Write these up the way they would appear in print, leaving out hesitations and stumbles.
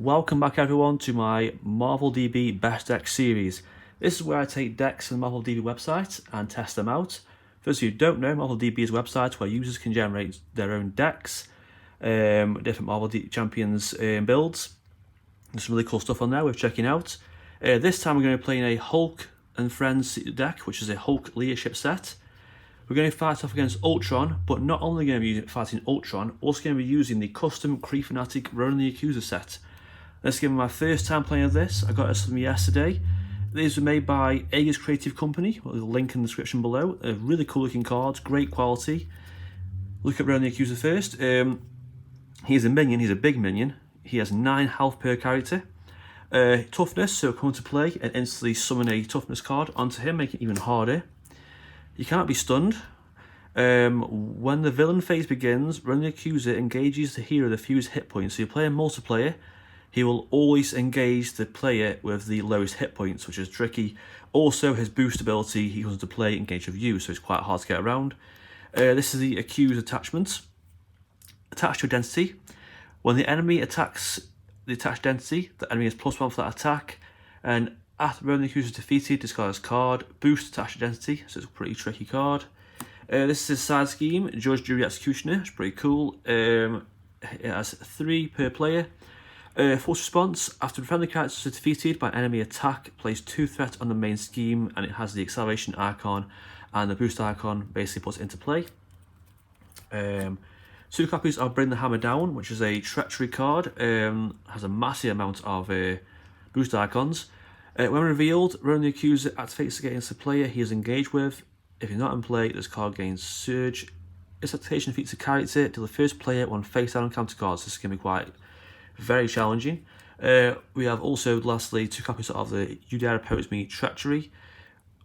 Welcome back everyone to my MarvelDB Best Deck series. This is where I take decks from the MarvelDB website and test them out. For those of you who don't know, MarvelDB is a website where users can generate their own decks, different Marvel Champions builds. There's some really cool stuff on there worth checking out. This time we're going to be playing a Hulk and Friends deck, which is a Hulk leadership set. We're going to fight off against Ultron, but not only going to be fighting Ultron, also going to be using the custom Kree Fanatic Ronan the Accuser set. This is going to be my first time playing this. I got this from yesterday. These were made by Aegis Creative Company. There's a link in the description below. They're really cool looking cards, great quality. Look at Ronan the Accuser first. He's a minion, he's a big minion. He has 9 health per character. Toughness, so come to play and instantly summon a toughness card onto him, making it even harder. You cannot be stunned. When the villain phase begins, Ronan the Accuser engages the hero with the fewest hit points. So you play a multiplayer, he will always engage the player with the lowest hit points, which is tricky. Also, his boost ability, he comes to play engage with you, so it's quite hard to get around. This is the Accuse attachment. Attached to identity. When the enemy attacks the attached identity, the enemy has +1 for that attack, and after Ronan the Accuser is defeated, discard this card. Boost attached identity, so it's a pretty tricky card. This is his side scheme, Judge, Jury, Executioner. It's pretty cool. It has 3 per player. Force response, after a friendly character is defeated by an enemy attack, place 2 threats on the main scheme, and it has the acceleration icon and the boost icon basically puts it into play. 2 copies of Bring the Hammer Down, which is a treachery card, has a massive amount of boost icons. When revealed, Ronan the Accuser activates against the player he is engaged with. If you're not in play, this card gains Surge. Its activation defeats a character till the first player on face down counter cards. This is going to be quite very challenging. We have also, lastly, 2 copies of the You Dare Oppose Me Treachery.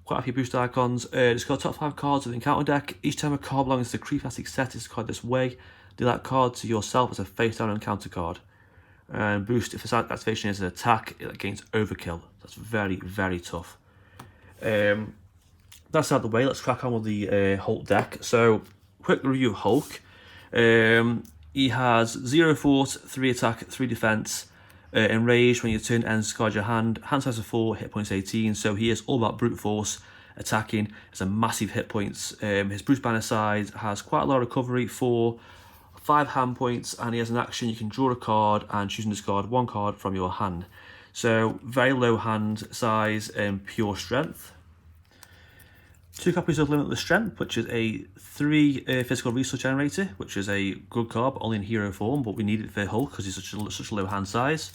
Quite a few boost icons. Discard top 5 cards of the encounter deck. Each time a card belongs to the Kree Fanatic set is discarded this way. Deal that card to yourself as a face down encounter card. And boost, if its activation is an attack, it gains Overkill. That's very, very tough. That's out of the way. Let's crack on with the Hulk deck. So, quick review of Hulk. He has 0 force, 3 attack, 3 defense. Enraged, when your turn ends, discard your hand. Hand size of 4, hit points 18. So he is all about brute force, attacking. It's a massive hit points. His Bruce Banner side has quite a lot of recovery, 4, 5 hand points, and he has an action. You can draw a card and choose and discard 1 card from your hand. So very low hand size and pure strength. 2 copies of Limitless Strength, which is a 3 physical resource generator, which is a good card, but only in hero form, but we need it for Hulk because he's such a low hand size.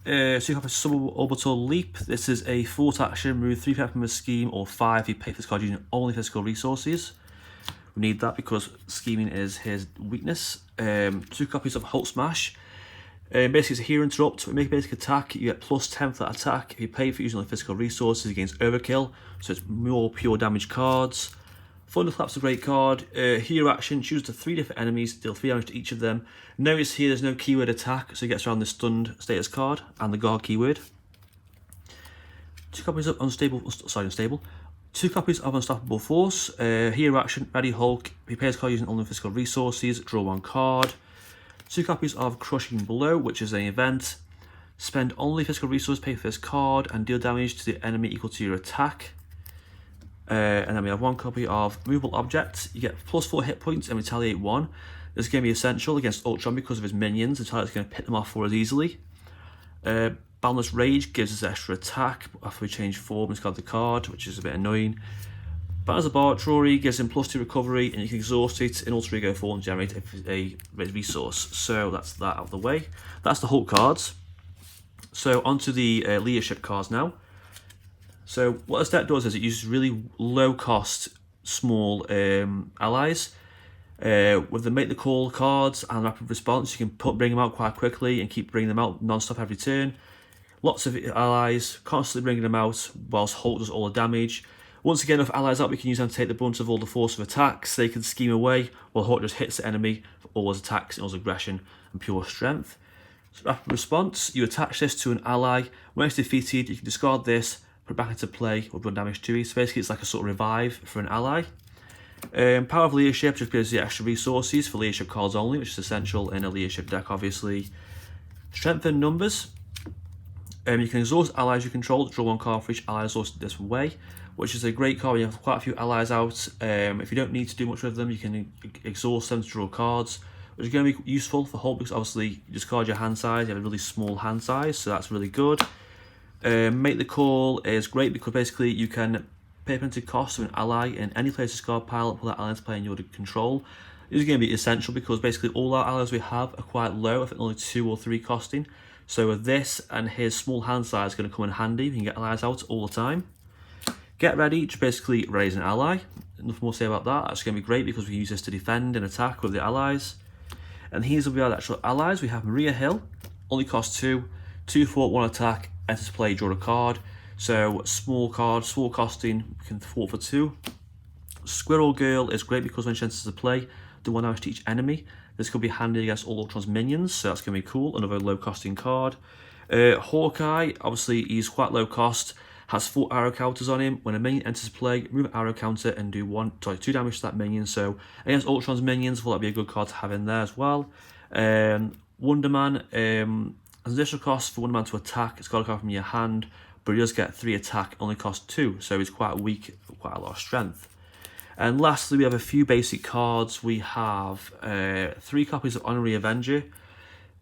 2 copies of Suborbital Leap. This is a 4 action, remove 3 from a scheme, or 5 if you pay for this card using only physical resources. We need that because scheming is his weakness. 2 copies of Hulk Smash. Basically, it's a hero interrupt. When you make a basic attack, you get +10 for that attack. If you pay for using only physical resources, against Overkill, so it's more pure damage cards. Thunderclap's a great card. Hero action, choose the 3 different enemies, deal 3 damage to each of them. Notice here there's no keyword attack, so he gets around the stunned status card and the guard keyword. 2 copies of Unstable. 2 copies of Unstoppable Force. Hero action, Ready Hulk. If you pay this card using only physical resources, draw 1 card. 2 copies of Crushing Blow, which is an event. Spend only physical resources, pay for this card, and deal damage to the enemy equal to your attack. And then we have 1 copy of Movable Object. You get +4 hit points and retaliate 1. This is going to be essential against Ultron because of his minions. Retaliate's going to pick them off for us easily. Boundless Rage gives us extra attack after we change form and discard the card, which is a bit annoying. Banner's Laboratory gives him +2 recovery, and you can exhaust it in alter ego form and generate a resource. So that's that out of the way. That's the Hulk cards. So onto the leadership cards now. So what this deck does is it uses really low cost, small allies. With the Make the Call cards and Rapid Response, you can bring them out quite quickly and keep bringing them out non-stop every turn. Lots of allies, constantly bringing them out whilst Hulk does all the damage. Once again, enough allies up, we can use them to take the brunt of all the force of attacks. They can scheme away while Hulk just hits the enemy for all his attacks and all his aggression and pure strength. So Rapid Response, you attach this to an ally. When it's defeated, you can discard this, put it back into play, or run damage to it. So basically, it's like a sort of revive for an ally. Power of Leadership just gives you extra resources for leadership cards only, which is essential in a leadership deck, obviously. Strength in numbers. You can exhaust allies you control, draw 1 card for each ally exhausted this way, which is a great card when you have quite a few allies out. If you don't need to do much with them, you can exhaust them to draw cards, which is going to be useful for Hulk because obviously you discard your hand size, you have a really small hand size, so that's really good. Make the Call is great because basically you can pay a penalty cost of an ally in any player's discard pile, put that ally into play in your control. This is going to be essential because basically all our allies we have are quite low, I think only 2 or 3 costing. So with this and his small hand size going to come in handy, you can get allies out all the time. Get ready, just basically raise an ally. Nothing more to say about that. That's going to be great because we use this to defend and attack with the allies. And here's where we are the actual allies. We have Maria Hill, only costs 2, 2 fort, 1 attack, enters play, draw a card. So small card, small costing, we can fort for 2. Squirrel Girl is great because when she enters the play, do 1 damage to each enemy. This could be handy against all Ultron's minions, so that's going to be cool. Another low costing card. Hawkeye, obviously he's quite low cost, has 4 arrow counters on him. When a minion enters play, remove an arrow counter and do 2 damage to that minion. So against Ultron's minions, well, that'd be a good card to have in there as well. Wonder Man, has additional cost for Wonder Man to attack. It's got a card from your hand, but he does get 3 attack, only cost 2, so he's quite weak, quite a lot of strength. And lastly, we have a few basic cards. We have 3 copies of Honorary Avenger.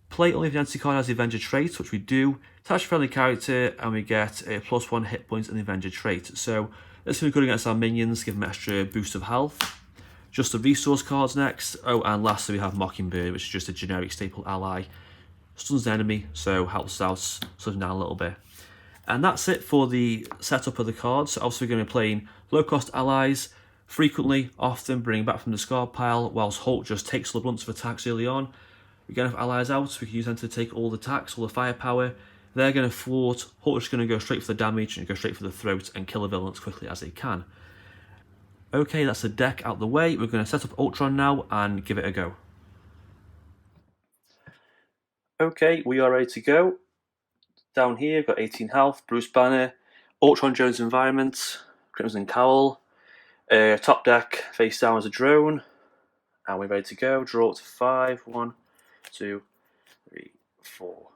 Play only if the entity card has the Avenger trait, which we do. Attach a friendly character, and we get a +1 hit points in the Avenger trait. So this will be good against our minions, give them extra boost of health. Just the resource cards next. Oh, and lastly, we have Mockingbird, which is just a generic staple ally. Stuns the enemy, so helps out, slows them down a little bit. And that's it for the setup of the cards. So obviously, we're going to be playing low-cost allies. Frequently, often bring back from the discard pile, whilst Hulk just takes the blunts of attacks early on. We get enough allies out, we can use them to take all the attacks, all the firepower. They're going to thwart, Hulk's just going to go straight for the damage and go straight for the throat and kill the villain as quickly as they can. Okay, that's the deck out the way. We're going to set up Ultron now and give it a go. Okay, we are ready to go. Down here, we've got 18 health, Bruce Banner, Ultron Jones Environment, Crimson Cowl. Top deck, face down as a drone, and we're ready to go. Draw up to 5. 1, 2, 3, 4,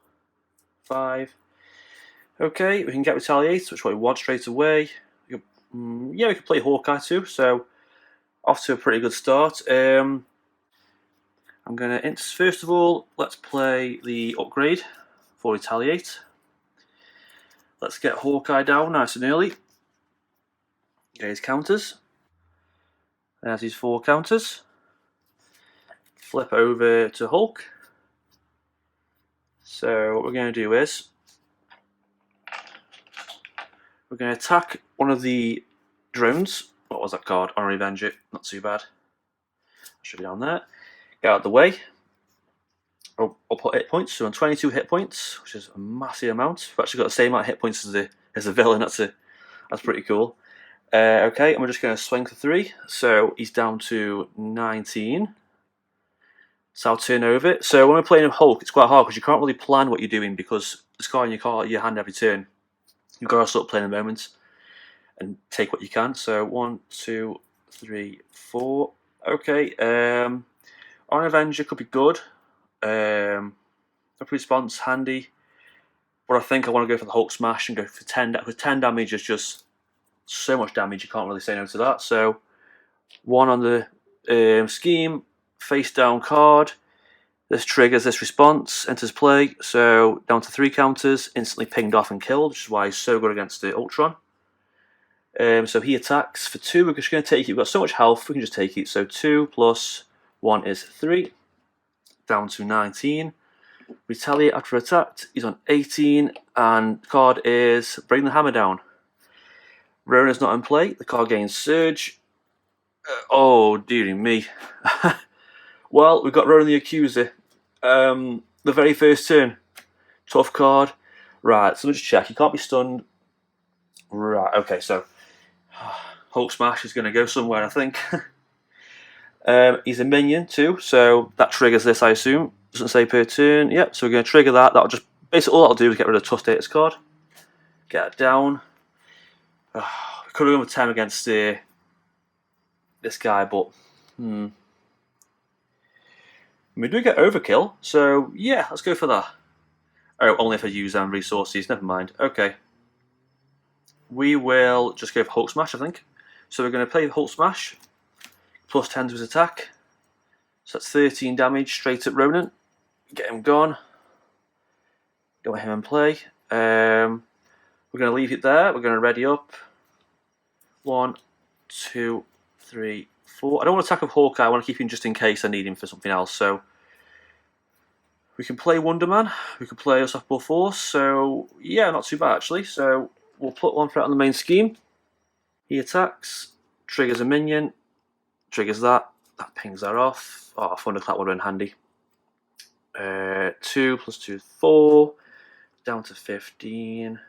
5. Okay, we can get Retaliate, which we want straight away. Yeah, we can play Hawkeye too, so off to a pretty good start. I'm going to, first of all, let's play the upgrade for Retaliate. Let's get Hawkeye down nice and early. Get his counters. There's his 4 counters. Flip over to Hulk. So what we're going to do is we're going to attack one of the drones. What was that card? Honorary Avenger. Not too bad. Should be down there. Get out of the way. I'll put hit points. So on 22 hit points, which is a massive amount. We've actually got the same amount of hit points as the villain. That's pretty cool. Okay, and we're just going to swing for 3. So he's down to 19. So I'll turn over. So when we're playing with Hulk, it's quite hard because you can't really plan what you're doing because it's got in your hand every turn. You've got to sort of play in the moment and take what you can. So 1, 2, 3, 4. Okay, on Avenger could be good. Quick response, handy. But I think I want to go for the Hulk Smash and go for 10. Because 10 damage is just so much damage, you can't really say no to that. So 1 on the scheme, face down card. This triggers this response, enters play. So down to 3 counters, instantly pinged off and killed, which is why he's so good against the Ultron. So he attacks for 2. We're just going to take it. We've got so much health, we can just take it. So 2 plus 1 is 3. Down to 19. Retaliate after attacked. He's on 18, and the card is Bring the Hammer Down. Ronan's not in play. The card gains Surge. Oh, dearie me. Well, we've got Ronan the Accuser. The very first turn. Tough card. Right, so let's check. He can't be stunned. Right, okay, so Hulk Smash is going to go somewhere, I think. He's a minion too, so that triggers this, I assume. Doesn't say per turn. Yep, so we're going to trigger that. That'll just basically all that'll do is get rid of the Tough Status card. Get it down. We could have gone with 10 against this guy, but we do get overkill, so yeah, let's go for that. Oh, only if I use resources. Never mind. Okay. We will just go for Hulk Smash, I think. So we're going to play Hulk Smash. Plus 10 to his attack. So that's 13 damage straight at Ronan. Get him gone. Don't want him in play. We're going to leave it there. We're going to ready up. 1, 2, 3, 4. I don't want to attack with Hawkeye. I want to keep him just in case I need him for something else. So we can play Wonder Man. We can play Unstoppable Force. So yeah, not too bad actually. So we'll put one threat on the main scheme. He attacks, triggers a minion, triggers that. That pings that off. Oh, Thunderclap would have been handy. 2 plus 2 is 4. Down to 15.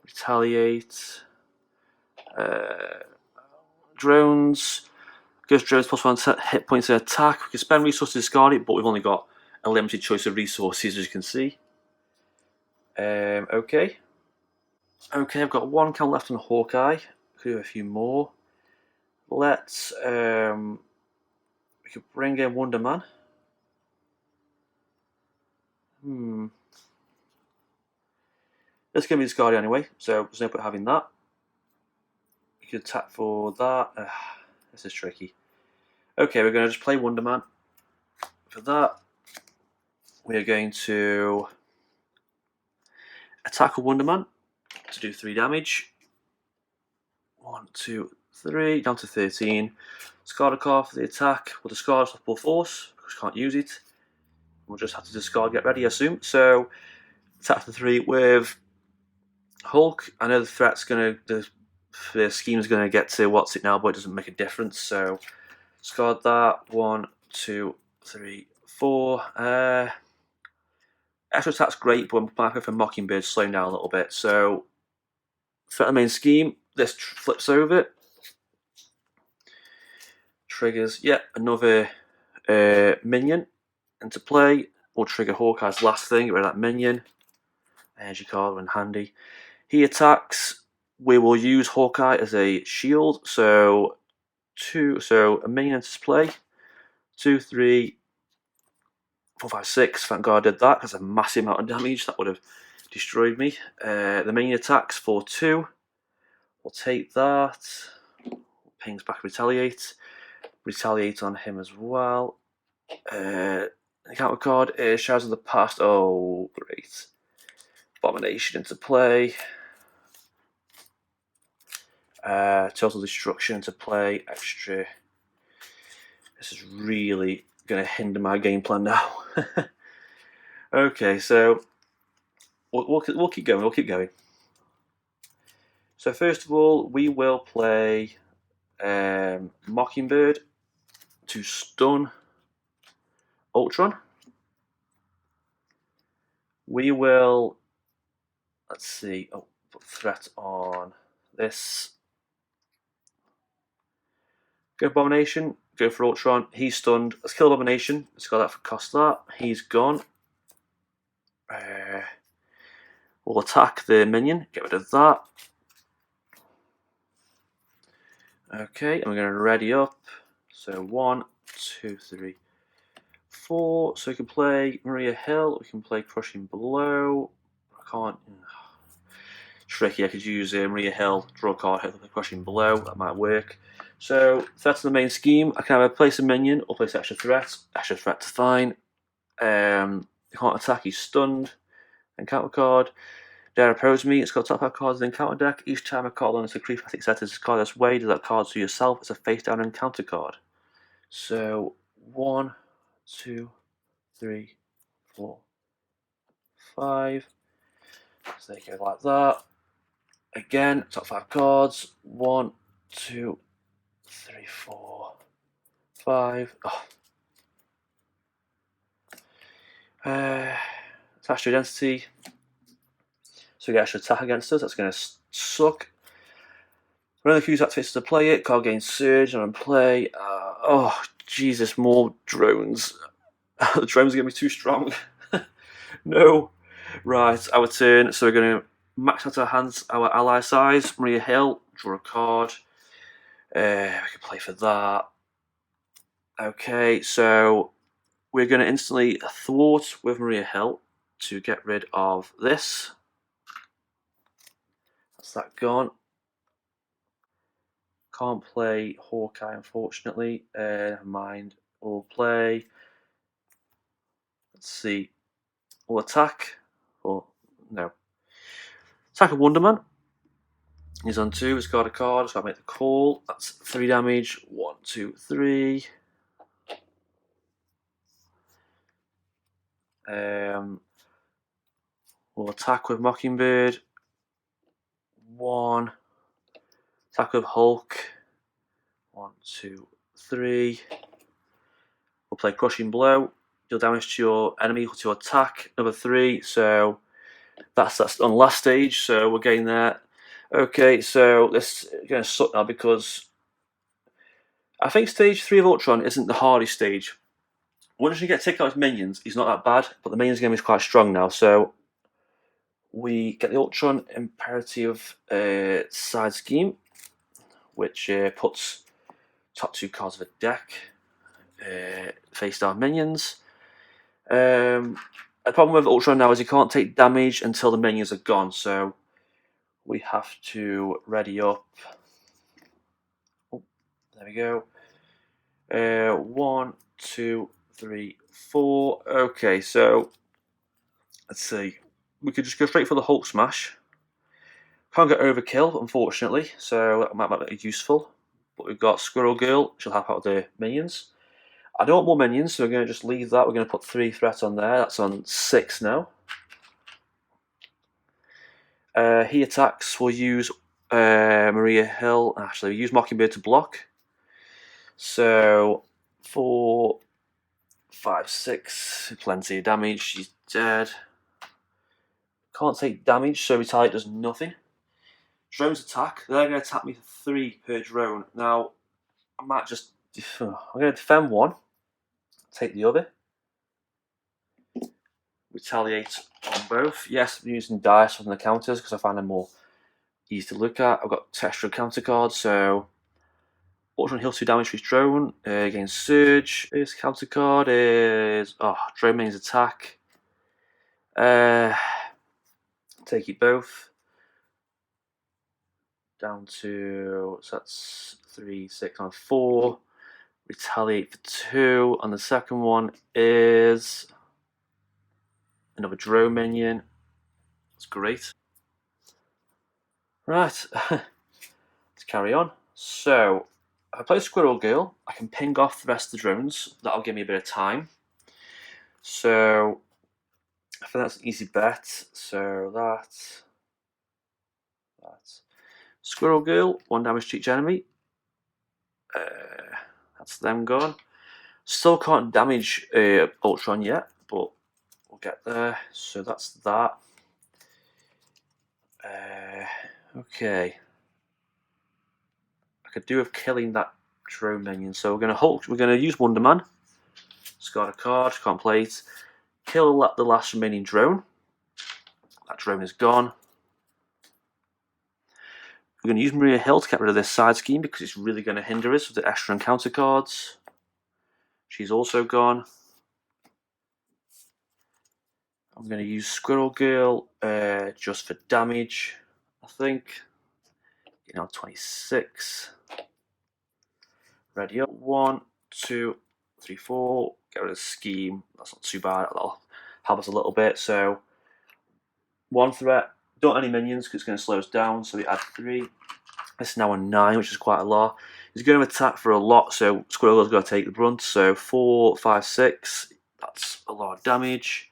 Retaliate. Drones. Gives drones plus 1 hit points in attack. We can spend resources to discard it, but we've only got a limited choice of resources, as you can see. Okay. Okay, I've got 1 count left on Hawkeye. Could do a few more. Let's we could bring in Wonder Man. This is going to be discarded anyway, so there's no point having that. We could attack for that. This is tricky. Okay, we're going to just play Wonder Man. For that, we are going to attack a Wonder Man to do 3 damage. 1, 2, 3, down to 13. Discard a card for the attack. We'll discard Unstoppable Force because we can't use it. We'll just have to discard, get ready, I assume. So attack for 3 with Hulk. I know the threat's gonna, the scheme's gonna get to what's it now, but it doesn't make a difference. So discard that. 1, 2, 3, 4. Extra attack's great, but I'm back for Mockingbird, slowing down a little bit. So threat the main scheme. This flips over. Triggers yet another minion into play. We'll trigger Hawkeye's last thing, get rid of that minion. Energy card and handy. He attacks. We will use Hawkeye as a shield. So a minion into play. 2, 3, 4, 5, 6. Thank God I did that because a massive amount of damage that would have destroyed me. The minion attacks for 2. We'll take that. Pings back, retaliate. Retaliate on him as well. The counter card is Shadows of the Past. Oh, great. Abomination into play. Total Destruction into play. Extra. This is really going to hinder my game plan now. Okay, so we'll keep going. We'll keep going. So first of all, we will play Mockingbird to stun Ultron. We will, let's see, put threat on this. Go Abomination, go for Ultron. He's stunned. Let's kill Abomination. Let's go that for cost that. He's gone. We'll attack the minion, get rid of that. Okay, and we're going to ready up. So 1, 2, 3, 4. So we can play Maria Hill. We can play Crushing Blow. I can't. Tricky. I could use Maria Hill, draw a card, hit the Crushing Blow. That might work. So that's the main scheme. I can either place a minion or place extra threat. Extra threat's fine. He can't attack. He's stunned. And counter card. Dare oppose me. It's got top half cards in the encounter deck. Each time a card on a Kree Fanatic set is discarded this way, do that card to yourself as a face down encounter card. So 1, 2, 3, 4, 5. So they go like that. Again, top 5 cards. 1, 2, 3, 4, 5. Attach to identity. So we get extra attack against us. That's going to suck. When the accuser activates to play it, card gains surge and play. Oh, Jesus, more drones. The drones are going to be too strong. No. Right, our turn. So we're going to max out our hands, our ally size. Maria Hill, draw a card. We can play for that. Okay, so we're going to instantly thwart with Maria Hill. to get rid of this. That's that gone. Can't play Hawkeye, unfortunately. Never mind. We'll play. Let's see. We'll attack. Or no. Attack a Wonder Man. He's on 2. It's got a card. So I make the call. That's 3 damage. 1, 2, 3. We'll attack with Mockingbird. 1. Attack with Hulk. 1, 2, 3. We'll play Crushing Blow. Deal damage to your enemy equal to attack. Another 3. So that's on the last stage. So we're getting there. Okay, so this is going to suck now because I think stage 3 of Ultron isn't the hardest stage. Once you get taken out his minions, he's not that bad, but the minions game is quite strong now. So we get the Ultron Imperative side scheme, which puts top 2 cards of a deck face down minions. The problem with Ultron now is he can't take damage until the minions are gone, so we have to ready up. Oh, there we go. 1, 2, 3, 4. Okay, so let's see. We could just go straight for the Hulk smash. Can't get overkill, unfortunately, so that might be useful. But we've got Squirrel Girl. She'll help out the minions. I don't want more minions, so we're going to just leave that. We're going to put 3 threats on there. That's on 6 now. He attacks. We'll use Maria Hill. Actually, we use Mockingbird to block. So 4, 5, 6. Plenty of damage. She's dead. Can't take damage, so Retaliate does nothing. Drones attack. They're going to attack me for 3 per drone. Now, I might just. I'm going to defend 1. Take the other. Retaliate on both. Yes, I'm using dice on the counters because I find them more easy to look at. I've got extra counter cards, so Ultron heals 2 damage for his drone against Surge. This counter card is drone mains attack. Take it both. Down to so that's 3, 6, on 4. Retaliate for 2. And the second one is another drone minion. That's great. Right, let's carry on. So, if I play Squirrel Girl, I can ping off the rest of the drones. That'll give me a bit of time. So, I think that's an easy bet. So, that's Squirrel Girl, 1 damage to each enemy. That's them gone. Still can't damage Ultron yet, but we'll get there. So that's that. Okay. I could do with killing that drone minion. So we're gonna use Wonder Man. Discard a card, can't play it. Kill the last remaining drone. That drone is gone. We're going to use Maria Hill to get rid of this side scheme because it's really going to hinder us with the extra encounter cards. She's also gone. I'm going to use Squirrel Girl just for damage, I think. 26. Ready up. 1, 2, 3, 4. Get rid of the scheme. That's not too bad. That'll help us a little bit. So, 1 threat. Don't any minions because it's going to slow us down. So we add 3. It's now a 9, which is quite a lot. He's going to attack for a lot, so Squirrel Girl's got to take the brunt. So 4, 5, 6. That's a lot of damage.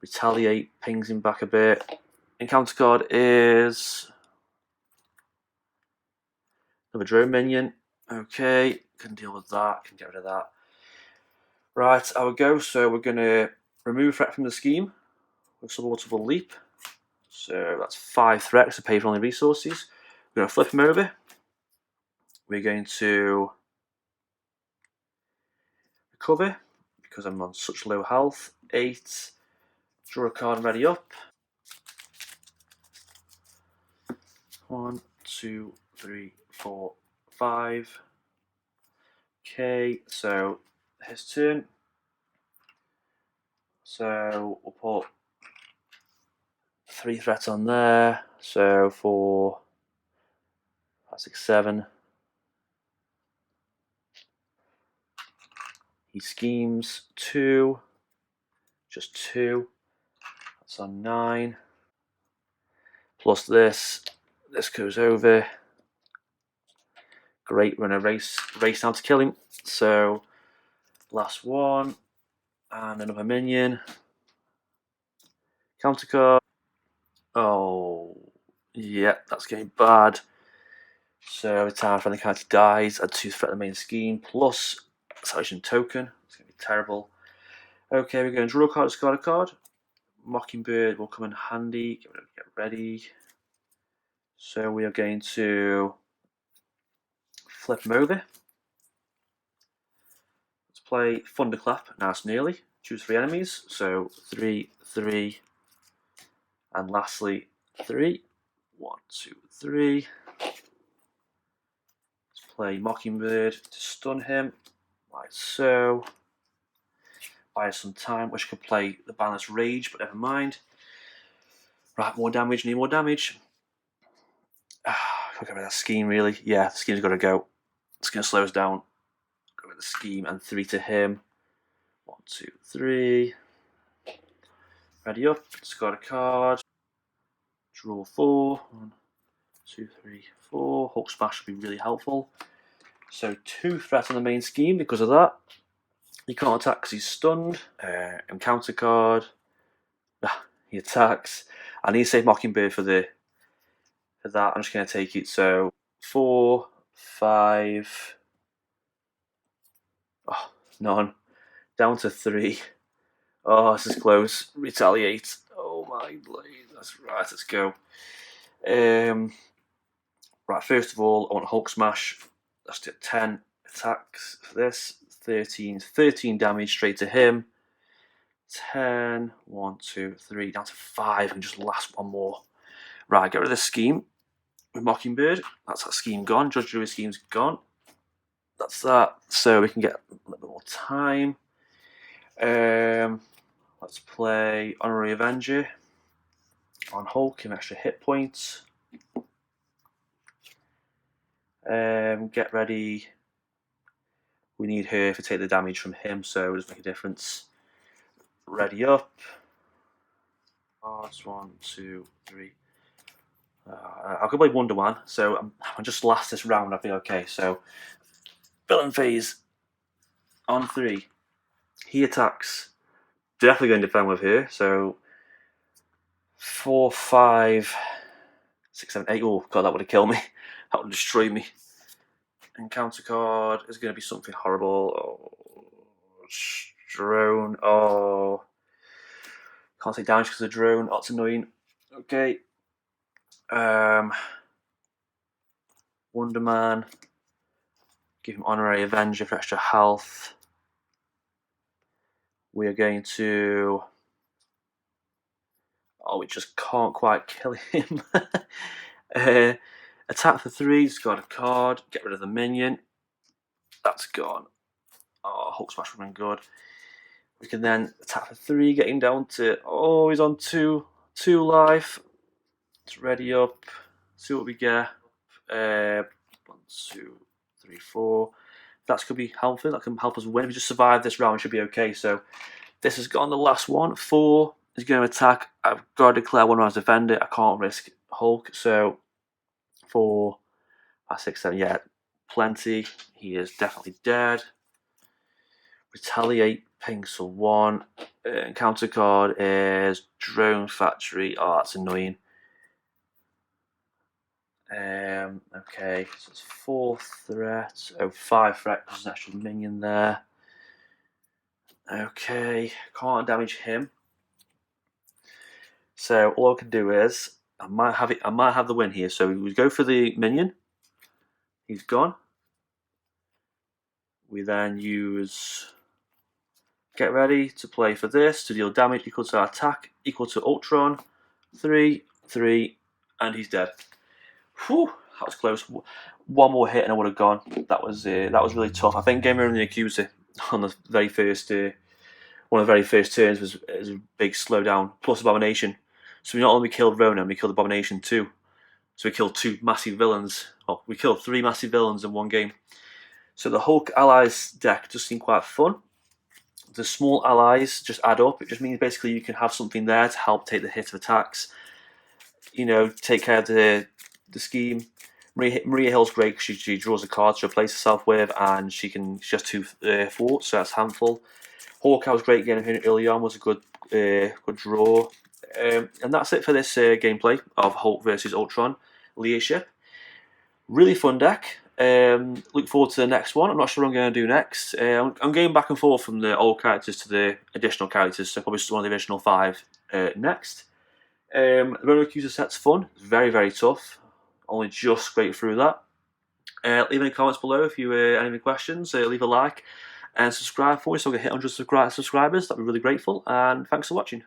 Retaliate pings him back a bit. Encounter card is another drone minion. Okay, can deal with that. Can get rid of that. Right, I would go. So we're going to remove threat from the scheme with Suborbital Leap. So that's 5 threats to pay for only resources. We're going to flip him over. We're going to recover because I'm on such low health. 8. Draw a card and ready up. 1, 2, 3, 4, 5. Okay, so his turn. So we'll put 3 threats on there. So 4, 5, 6, 7. He schemes 2. Just 2. That's on 9. Plus this. This goes over. Great, we're in a race now to kill him. So last one. And another minion. Counter card. Oh, yeah, that's getting bad. So every time a friendly character dies, add 2 threat to the main scheme, plus salvation token. It's going to be terrible. Okay, we're going to draw a card, discard a card. Mockingbird will come in handy. Get ready. So we are going to flip him over. Let's play Thunderclap, nice and early. Choose 3 enemies. So 3, 3, and lastly 3. 1, 2, 3. Let's play Mockingbird to stun him, like so. Buy us some time. Wish I could play the balanced rage, but never mind. Right, more damage, need more damage. Can't get rid of that scheme, really. Yeah, the scheme's got to go. It's going to slow us down. Go with the scheme and 3 to him. 1, 2, 3. Ready up. Discard a card. Draw 4. 1, 2, 3, 4. Hulk Smash would be really helpful. So 2 threats on the main scheme because of that. He can't attack because he's stunned. Encounter card. He attacks. I need to save Mockingbird for that. I'm just going to take it. So 4, 5. Oh, none. Down to 3. Oh, this is close. Retaliate. Oh my blade. That's right. Let's go. Right. First of all, I want Hulk Smash. Let's do 10 attacks for this. 13 damage straight to him. 10, 1, 2, 3, down to 5, and just last one more. Right, get rid of this scheme with Mockingbird. That's that scheme gone. Judge Jury scheme's gone. That's that. So we can get a little bit more time. Let's play Honorary Avenger on Hulk, give him extra hit points. Get ready. We need her to take the damage from him, so it doesn't make a difference. Ready up. Cards 1, 2, 3. I'll go play Wonder Man, so I'm just last this round. I'll be okay. So villain phase on 3. He attacks. Definitely going to defend with her. So 4, 5, 6, 7, 8. Oh god, that would have killed me. That would have destroyed me. Encounter card is going to be something horrible. Oh, drone. Oh, can't take damage because of the drone. Oh, it's annoying. Okay. Wonder Man. Give him Honorary Avenger for extra health. We are going to. Oh, we just can't quite kill him. Attack for 3, discard a card, get rid of the minion. That's gone. Oh, Hulk Smash would have been good. We can then attack for 3, getting down to. Oh, he's on 2 life. It's ready up. See what we get. 1, 2, 3, 4. That could be helpful. That can help us win. If we just survive this round, we should be okay. So this has gone the last one. 4 is going to attack. I've got to declare one as defender. I can't risk Hulk. So 4, 5, 6, 7. Yeah, plenty. He is definitely dead. Retaliate. Pings for 1. Counter card is Drone Factory. Oh, that's annoying. Okay, so it's 4 threat. Oh, 5 threat because there's an extra minion there. Okay, can't damage him. So all I can do is I might have the win here. So we go for the minion. He's gone. We then use get ready to play for this to deal damage equal to our attack equal to Ultron. 3, 3, and he's dead. Whew, that was close. One more hit and I would have gone. That was really tough. I think game over the accuser on the very first one of the very first turns was a big slowdown. Plus Abomination So we not only killed Ronan, we killed Abomination too. So we killed 2 massive villains. Oh, we killed 3 massive villains in one game. So the Hulk allies deck just seemed quite fun. The small allies just add up. It just means basically you can have something there to help take the hit of attacks. You know, take care of the scheme. Maria Hill's great because she draws a card to replace herself with, and she has 2 forts, so that's a handful. Hawkeye was great getting her early on, was a good draw. And that's it for this gameplay of Hulk versus Ultron leadership. Really fun deck. Look forward to the next one. I'm not sure what I'm going to do next. I'm going back and forth from the old characters to the additional characters, so probably just one of the original 5 next. Ronan Accuser set's fun. It's very, very tough. Only just scraped through that. Leave any comments below if you have any questions. Leave a like and subscribe for me so we can hit 100 subscribers. That'd be really grateful. And thanks for watching.